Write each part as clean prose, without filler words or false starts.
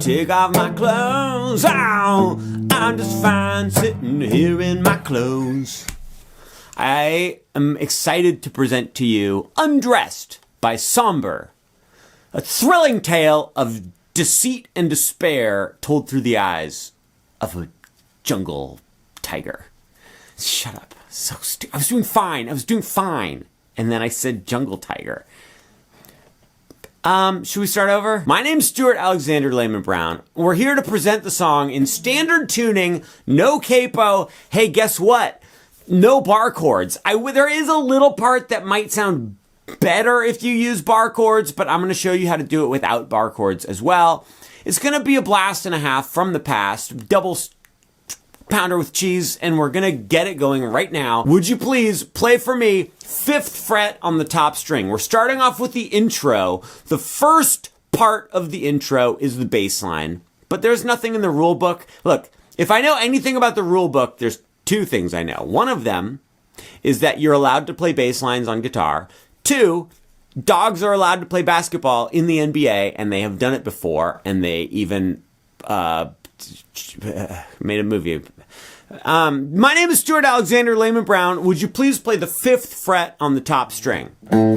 take off my clothes. Oh, I'm just fine sitting here in my clothes. I am excited to present to you Undressed by Sombr, a thrilling tale of deceit and despair told through the eyes of a jungle tiger. Shut up. So stupid. I was doing fine. And then I said jungle tiger. Should we start over? My name's Stuart Alexander Lehman-brown. We're here to present the song in standard tuning, no capo. Hey, guess what? No bar chords. There is a little part that might sound better if you use bar chords, but I'm going to show you how to do it without bar chords as well. It's going to be a blast and a half from the past, double pounder with cheese, and we're going to get it going right now. Would you please play for me 5th fret on the top string? We're starting off with the intro. The first part of the intro is the bass line, but there's nothing in the rule book. Look, if I know anything about the rule book, there's 2 things I know. One of them is that you're allowed to play bass lines on guitar. 2, dogs are allowed to play basketball in the NBA, and they have done it before, and they even made a movie. My name is Stuart Alexander Lehman-brown. Would you please play the 5th fret on the top string?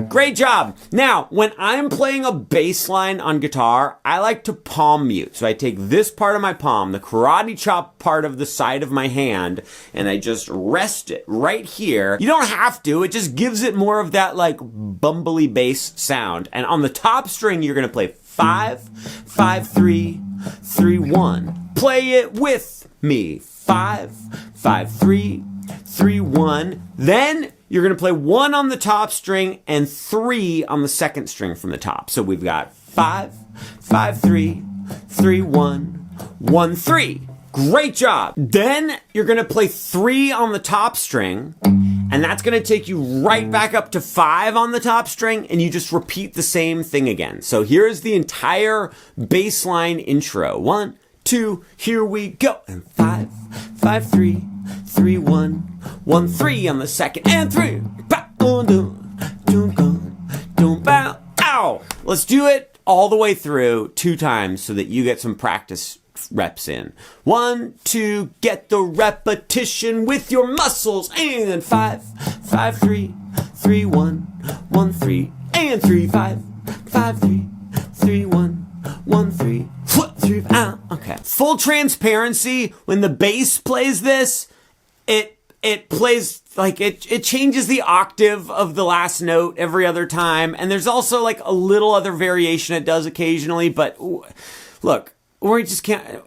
Great job. Now, when I'm playing a bass line on guitar, I like to palm mute. So I take this part of my palm, the karate chop part of the side of my hand, and I just rest it right here. You don't have to. It just gives it more of that like bumbly bass sound. And on the top string, you're going to play 5, 5, 3, 3, 1. Play it with me. 5, 5, 3, 3, 1. Then you're going to play 1 on the top string and 3 on the second string from the top. So we've got 5, 5, 3, 3, 1, 1, 3. Great job. Then you're going to play 3 on the top string, and that's going to take you right back up to 5 on the top string, and you just repeat the same thing again. So here's the entire bass line intro. 1, 2, here we go. And 5, 5, 3, 3, 1, 1, 3 on the second, and 3. Ow! Let's do it all the way through 2 times so that you get some practice reps in. 1, 2, get the repetition with your muscles, and 5, 5, 3, 3, 1, 1, 3, and 3, 5, 5, 3, 3, 1, 1, 3, 3, okay. Full transparency, when the bass plays this, it plays like it changes the octave of the last note every other time, and there's also like a little other variation it does occasionally, but look, we just can't,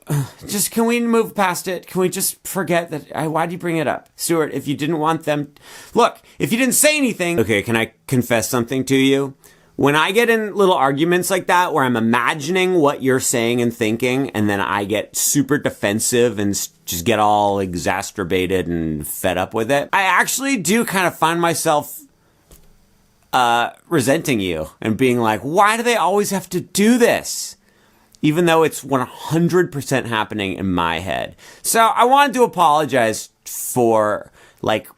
can we move past it? Can we just forget that? Why'd you bring it up? Stuart, if you didn't want them, look, if you didn't say anything, okay, can I confess something to you? When I get in little arguments like that, where I'm imagining what you're saying and thinking, and then I get super defensive and just get all exacerbated and fed up with it, I actually do kind of find myself resenting you and being like, why do they always have to do this? Even though it's 100% happening in my head. So I wanted to apologize for like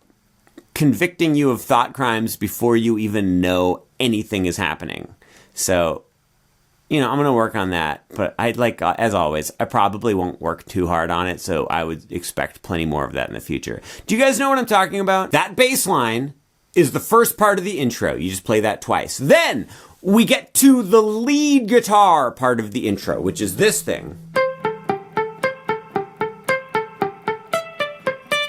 convicting you of thought crimes before you even know anything is happening. So, I'm going to work on that. But as always, I probably won't work too hard on it. So I would expect plenty more of that in the future. Do you guys know what I'm talking about? That bass line is the first part of the intro. You just play that twice. Then we get to the lead guitar part of the intro, which is this thing.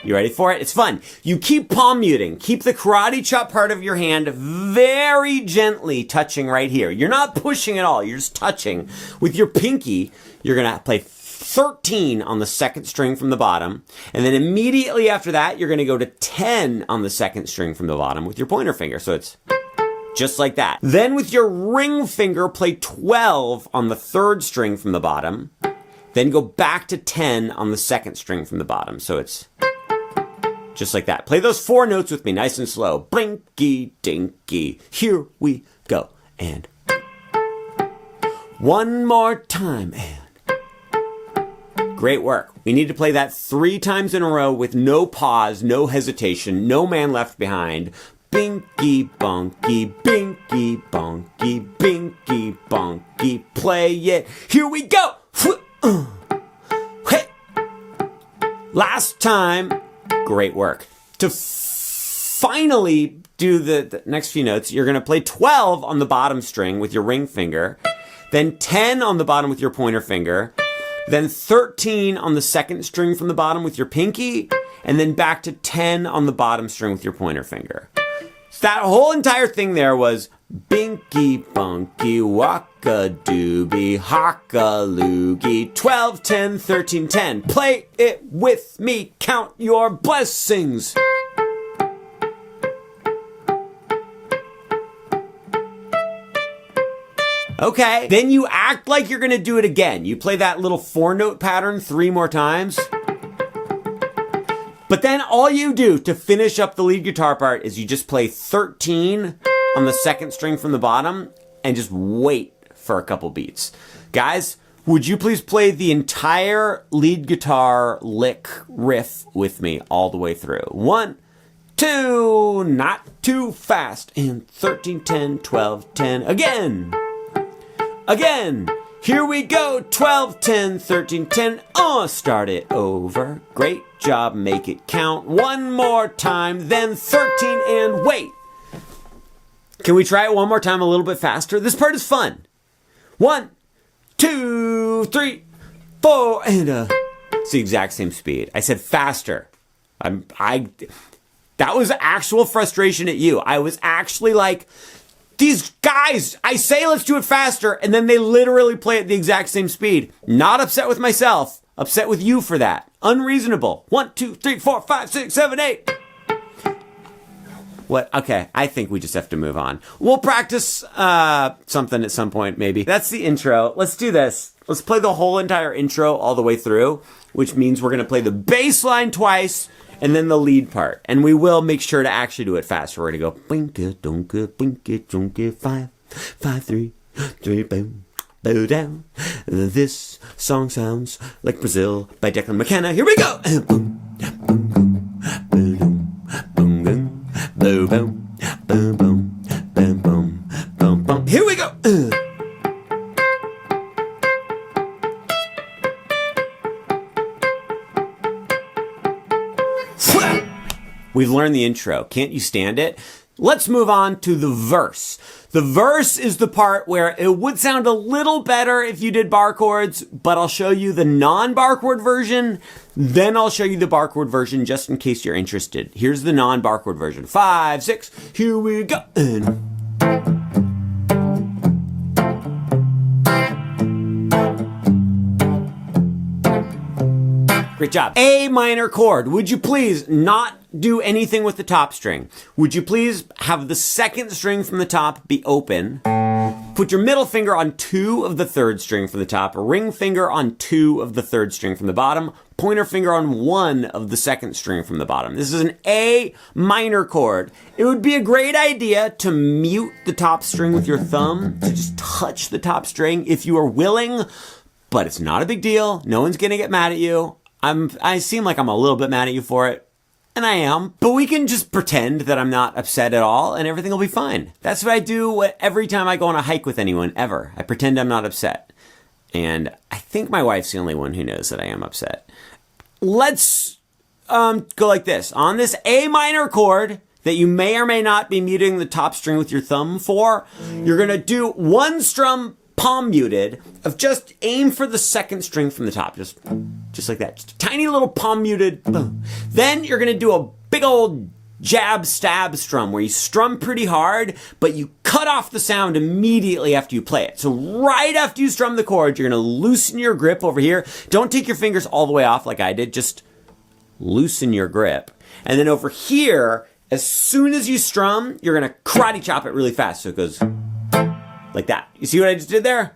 You ready for it? It's fun. You keep palm muting. Keep the karate chop part of your hand very gently touching right here. You're not pushing at all. You're just touching. With your pinky, you're going to play 13 on the second string from the bottom. And then immediately after that, you're going to go to 10 on the second string from the bottom with your pointer finger. So it's just like that. Then with your ring finger, play 12 on the third string from the bottom. Then go back to 10 on the second string from the bottom. So it's just like that. Play those 4 notes with me, nice and slow. Blinky dinky. Here we go. And one more time. And great work. We need to play that 3 times in a row with no pause, no hesitation, no man left behind. Binky bonky, binky bonky, binky bonky. Play it. Here we go. Hit. Last time. Great work. To finally do the next few notes, you're going to play 12 on the bottom string with your ring finger, then 10 on the bottom with your pointer finger, then 13 on the second string from the bottom with your pinky, and then back to 10 on the bottom string with your pointer finger. So that whole entire thing there was binky, bunky, waka, doobie, haka, loogie, 12, 10, 13, 10. Play it with me, count your blessings. Okay, then you act like you're gonna do it again. You play that little 4-note pattern 3 more times. But then all you do to finish up the lead guitar part is you just play 13 on the second string from the bottom and just wait for a couple beats. Guys, would you please play the entire lead guitar lick riff with me all the way through? 1, 2, not too fast, and 13, 10, 12, 10, again. Again, here we go, 12, 10, 13, 10, start it over. Great job, make it count. One more time, then 13, and wait. Can we try it one more time a little bit faster? This part is fun. 1, 2, 3, 4, and it's the exact same speed. I said faster. That was actual frustration at you. I was actually like, these guys, I say let's do it faster, and then they literally play at the exact same speed. Not upset with myself, upset with you for that. Unreasonable. 1, 2, 3, 4, 5, 6, 7, 8. What? Okay, I think we just have to move on. We'll practice something at some point, maybe. That's the intro. Let's do this. Let's play the whole entire intro all the way through, which means we're going to play the bass line twice, and then the lead part. And we will make sure to actually do it fast. We're going to go binka, donka, binka, donka, 5, 5, 3, 3, boom, bow down. This song sounds like Brazil by Declan McKenna. Here we go. Boom, boom, boom, boom, boom, boom, boom, boom, boom, boom, boom, boom, boom, boom. Here we go. We've learned the intro. Can't you stand it? Let's move on to the verse. The verse is the part where it would sound a little better if you did bar chords, but I'll show you the non-bar chord version. Then I'll show you the bar chord version just in case you're interested. Here's the non-bar chord version. 5, 6, here we go. Great job. A minor chord. Would you please not do anything with the top string? Would you please have the second string from the top be open? Put your middle finger on 2 of the third string from the top, ring finger on 2 of the third string from the bottom, pointer finger on 1 of the second string from the bottom. This is an A minor chord. It would be a great idea to mute the top string with your thumb, to just touch the top string if you are willing, but it's not a big deal. No one's gonna get mad at you. I seem like I'm a little bit mad at you for it, and I am, but we can just pretend that I'm not upset at all and everything will be fine. That's what I do every time I go on a hike with anyone, ever. I pretend I'm not upset. And I think my wife's the only one who knows that I am upset. Let's go like this. On this A minor chord that you may or may not be muting the top string with your thumb for, you're gonna do 1 strum palm muted of just aim for the second string from the top. Just like that. Just a tiny little palm muted. Boom. Then you're going to do a big old jab stab strum where you strum pretty hard, but you cut off the sound immediately after you play it. So right after you strum the chord, you're going to loosen your grip over here. Don't take your fingers all the way off like I did. Just loosen your grip. And then over here, as soon as you strum, you're going to karate chop it really fast. So it goes like that. You see what I just did there?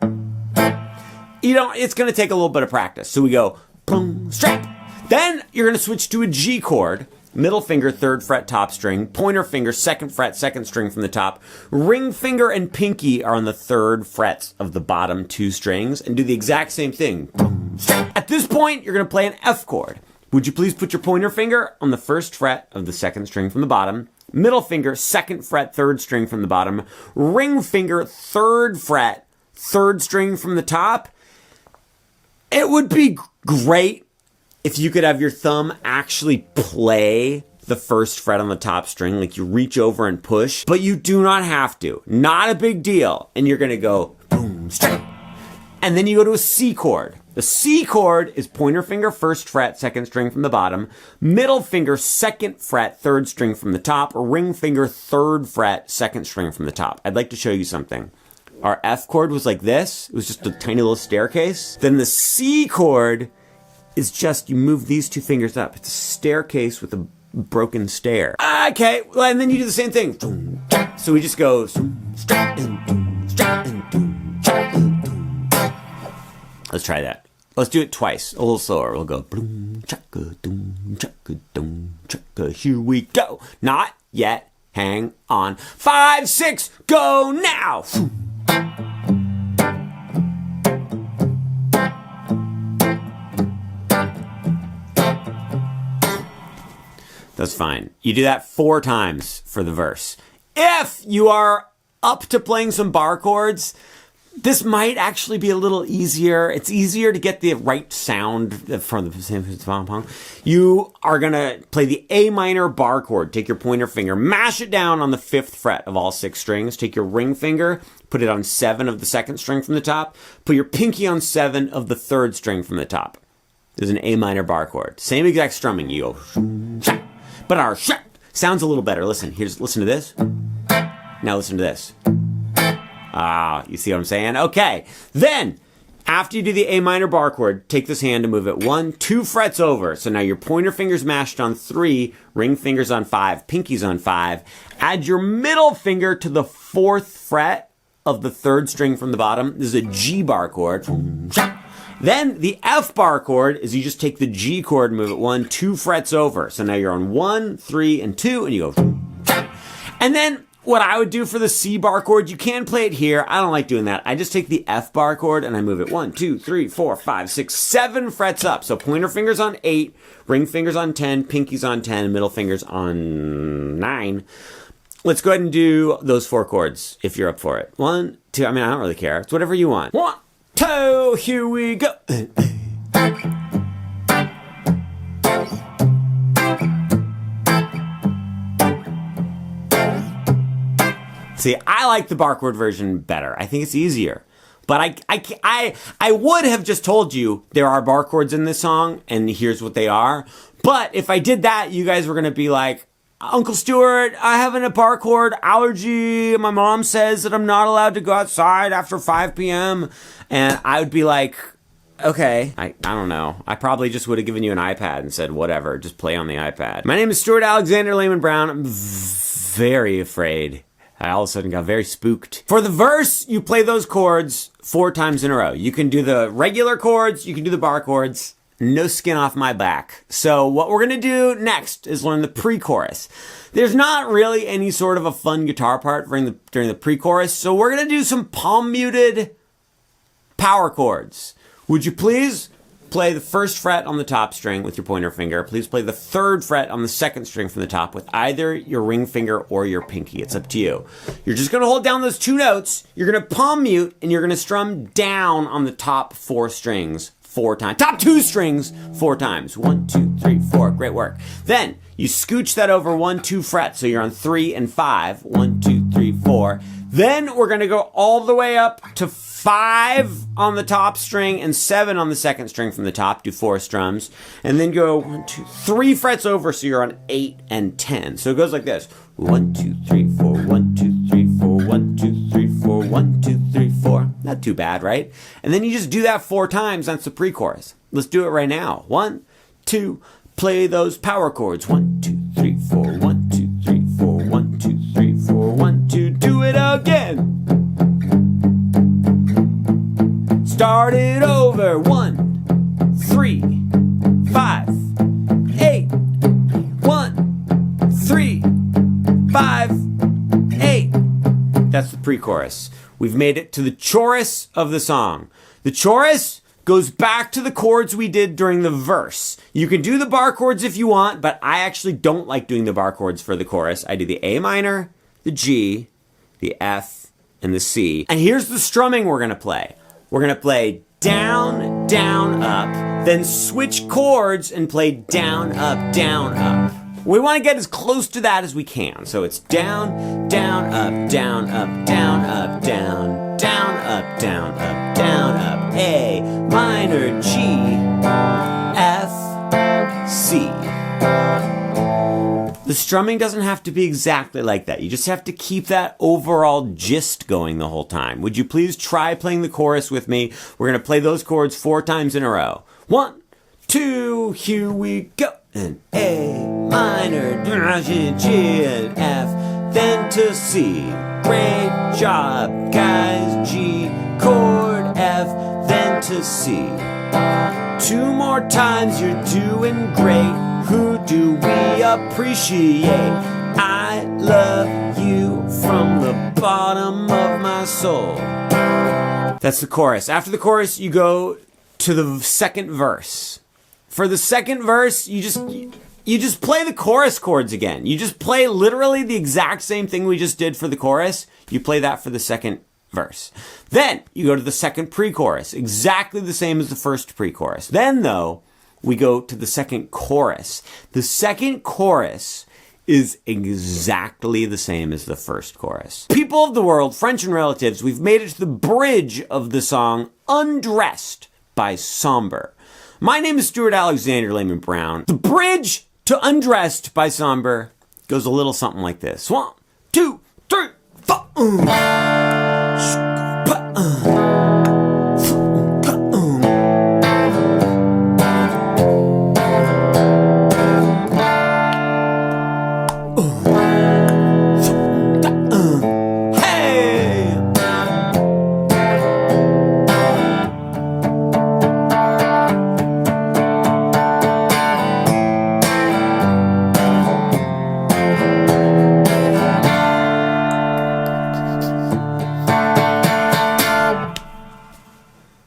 It's going to take a little bit of practice. So we go boom, strap. Then you're going to switch to a G chord. Middle finger, 3rd fret, top string. Pointer finger, 2nd fret, 2nd string from the top. Ring finger and pinky are on the 3rd frets of the bottom 2 strings. And do the exact same thing. Boom, strap. At this point, you're going to play an F chord. Would you please put your pointer finger on the 1st fret of the 2nd string from the bottom. Middle finger, 2nd fret, 3rd string from the bottom. Ring finger, 3rd fret, 3rd string from the top. It would be great if you could have your thumb actually play the first fret on the top string, like you reach over and push, but you do not have to. Not a big deal. And you're gonna go boom, straight. And then you go to a C chord. The C chord is pointer finger, first fret, second string from the bottom, middle finger, second fret, third string from the top, ring finger, third fret, second string from the top. I'd like to show you something. Our F chord was like this. It was just a tiny little staircase. Then the C chord is just, you move these two fingers up. It's a staircase with a broken stair. Okay, well, and then you do the same thing. So we just go. Let's try that. Let's do it twice, a little slower. We'll go. Here we go. Not yet. Hang on. 5, 6, go now. That's fine. You do that 4 times for the verse. If you are up to playing some bar chords, this might actually be a little easier. It's easier to get the right sound from the... You are going to play the A minor bar chord. Take your pointer finger, mash it down on the 5th fret of all 6 strings. Take your ring finger, put it on 7 of the 2nd string from the top. Put your pinky on 7 of the 3rd string from the top. There's an A minor bar chord. Same exact strumming. You go... But our sounds a little better. Listen, listen to this. Now listen to this. You see what I'm saying? Okay. Then, after you do the A minor bar chord, take this hand and move it 1, 2 frets over. So now your pointer finger's mashed on 3, ring finger's on 5, pinky's on 5. Add your middle finger to the 4th fret of the 3rd string from the bottom. This is a G bar chord. Then the F bar chord is you just take the G chord and move it 1, 2 frets over. So now you're on 1, 3, and 2, and you go. And then what I would do for the C bar chord, you can play it here. I don't like doing that. I just take the F bar chord and I move it 1, 2, 3, 4, 5, 6, 7 frets up. So pointer finger's on 8, ring finger's on 10, pinky's on 10, middle finger's on 9. Let's go ahead and do those 4 chords if you're up for it. 1, 2, I mean, I don't really care. It's whatever you want. 1, 2, here we go. See, I like the bar chord version better. I think it's easier. But I would have just told you there are bar chords in this song, and here's what they are. But if I did that, you guys were going to be like, Uncle Stuart, I have a bar chord allergy. My mom says that I'm not allowed to go outside after 5 p.m. And I would be like, okay, I don't know. I probably just would have given you an iPad and said, whatever, just play on the iPad. My name is Stuart Alexander Lehman-brown. I'm very afraid. I all of a sudden got very spooked. For the verse, you play those chords 4 times in a row. You can do the regular chords, you can do the bar chords. No skin off my back. So what we're going to do next is learn the pre-chorus. There's not really any sort of a fun guitar part during the pre-chorus, so we're going to do some palm-muted power chords. Would you please play the 1st fret on the top string with your pointer finger? Please play the 3rd fret on the 2nd string from the top with either your ring finger or your pinky. It's up to you. You're just going to hold down those 2 notes, you're going to palm mute, and you're going to strum down on the top 4 strings 4 times. Top 2 strings 4 times. 1, 2, 3, 4. Great work. Then you scooch that over 1, 2 frets. So you're on 3 and 5. 1, 2, 3, 4. Then we're going to go all the way up to 5 on the top string and 7 on the 2nd string from the top. Do 4 strums. And then go 1, 2, 3 frets over. So you're on 8 and 10. So it goes like this. 1, 2, 3, 4. 1, 2, 3, 4. 1, 2, 3, 4. 1, 2, 3, 4. Not too bad, right? And then you just do that 4 times. That's the pre-chorus. Let's do it right now. 1, 2, play those power chords. 1, 2, 3, 4. 1, 2, 3, 4. 1, 2, 3, 4. 1, 2, do it again. Start it over. 1, 3, 5, 8. 1, 3, 5, 8. That's the pre-chorus. We've made it to the chorus of the song. The chorus goes back to the chords we did during the verse. You can do the bar chords if you want, but I actually don't like doing the bar chords for the chorus. I do the A minor, the G, the F, and the C. And here's the strumming we're going to play. We're going to play down, down, up, then switch chords and play down, up, down, up. We want to get as close to that as we can. So it's down, down, up, down, up, down, up, down, down, up, down, up, down, up, A, minor, G, F, C. The strumming doesn't have to be exactly like that. You just have to keep that overall gist going the whole time. Would you please try playing the chorus with me? We're going to play those chords 4 times in a row. 1, 2, here we go. And A minor, G, and F, then to C. Great job, guys. G, chord, F, then to C. 2 more times, you're doing great. Who do we appreciate? I love you from the bottom of my soul. That's the chorus. After the chorus, you go to the second verse. For the second verse, you just play the chorus chords again. You just play literally the exact same thing we just did for the chorus. You play that for the second verse. Then you go to the second pre-chorus, exactly the same as the first pre-chorus. Then though, we go to the second chorus. The second chorus is exactly the same as the first chorus. People of the world, friends and relatives, we've made it to the bridge of the song Undressed by Sombr. My name is Stuart Alexander Lehman-brown. The bridge to Undressed by Sombr goes a little something like this. 1, 2, 3, 4.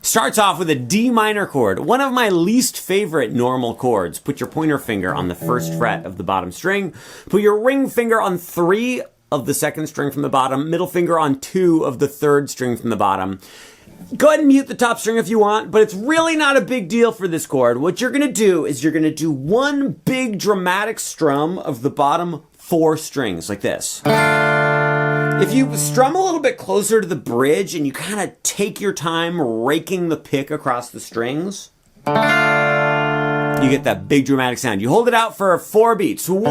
Starts off with a D minor chord, one of my least favorite normal chords. Put your pointer finger on the first fret of the bottom string. Put your ring finger on 3 of the second string from the bottom. Middle finger on 2 of the third string from the bottom. Go ahead and mute the top string if you want, but it's really not a big deal for this chord. What you're going to do is you're going to do one big dramatic strum of the bottom 4 strings, like this. If you strum a little bit closer to the bridge and you kind of take your time raking the pick across the strings, you get that big dramatic sound. You hold it out for 4 beats. 1, 2,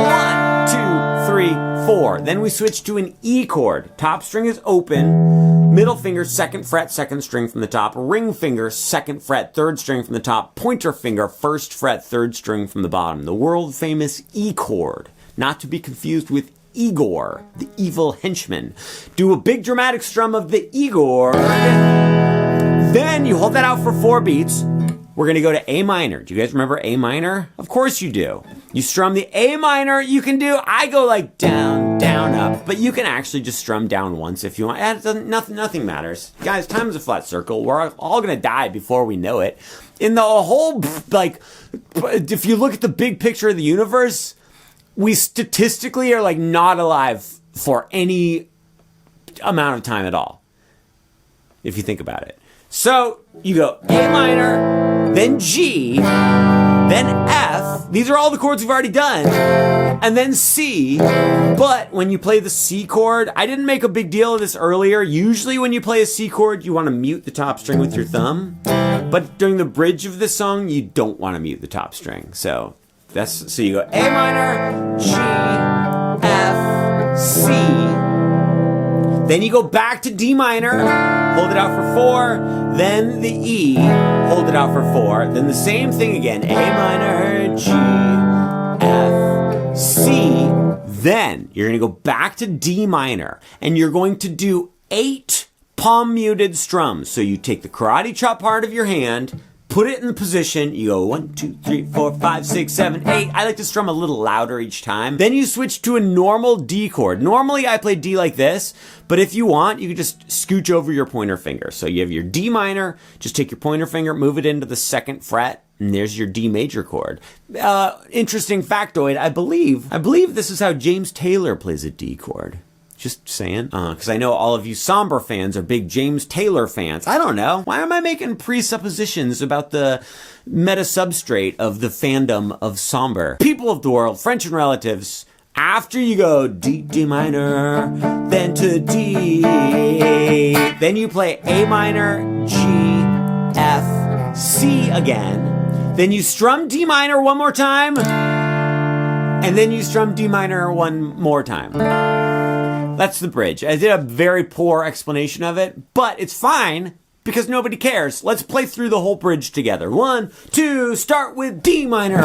3, 4. Then we switch to an E chord. Top string is open. Middle finger, 2nd fret, 2nd string from the top. Ring finger, 2nd fret, 3rd string from the top. Pointer finger, 1st fret, 3rd string from the bottom. The world famous E chord. Not to be confused with Igor, the evil henchman. Do a big dramatic strum of the Igor. Then you hold that out for 4 beats. We're going to go to A minor. Do you guys remember A minor? Of course you do. You strum the A minor. You can do, I go like down, down, up. But you can actually just strum down once if you want. It doesn't, nothing matters. Guys, time is a flat circle. We're all going to die before we know it. In the whole, like, if you look at the big picture of the universe, we statistically are like not alive for any amount of time at all, if you think about it. So you go A minor, then G, then F. These are all the chords we've already done. And then C. But when you play the C chord, I didn't make a big deal of this earlier. Usually when you play a C chord, you want to mute the top string with your thumb. But during the bridge of this song, you don't want to mute the top string. So you go A minor, G, F, C. Then you go back to D minor, hold it out for 4. Then the E, hold it out for 4. Then the same thing again, A minor, G, F, C. Then you're going to go back to D minor, and you're going to do 8 palm muted strums. So you take the karate chop part of your hand, put it in the position, you go 1, 2, 3, 4, 5, 6, 7, 8. I like to strum a little louder each time. Then you switch to a normal D chord. Normally I play D like this, but if you want, you can just scooch over your pointer finger. So you have your D minor, just take your pointer finger, move it into the 2nd fret, and there's your D major chord. Interesting factoid, I believe this is how James Taylor plays a D chord. Just saying. Because I know all of you Sombr fans are big James Taylor fans. I don't know. Why am I making presuppositions about the meta substrate of the fandom of Sombr? People of the world, friends and relatives, after you go D, D minor, then to D, then you play A minor, G, F, C again. Then you strum D minor one more time, and then you strum D minor one more time. That's the bridge. I did a very poor explanation of it, but it's fine because nobody cares. Let's play through the whole bridge together. 1, 2, start with D minor. 2,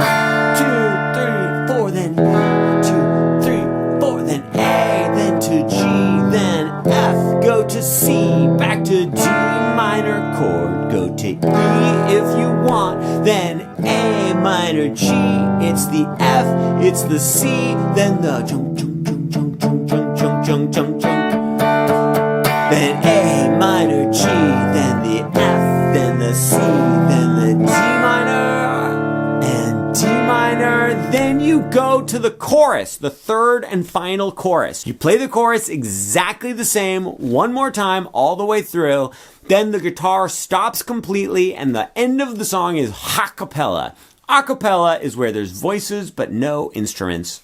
3, 4, then 2, 3, 4, then A, then to G, then F, go to C, back to D minor chord, go to E if you want, then A minor G, it's the F, it's the C, then the jump, jump, jump, jump, jump, jump, jump, jump, jump, jump, then A minor G, then the F, then the C, then the D minor, and D minor, then you go to the chorus, the third and final chorus. You play the chorus exactly the same one more time all the way through, then the guitar stops completely and the end of the song is a cappella. A cappella is where there's voices but no instruments.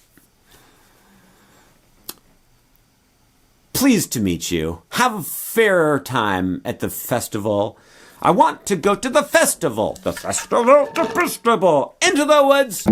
Pleased to meet you. Have a fair time at the festival. I want to go to the festival. The festival, the festival. Into the woods.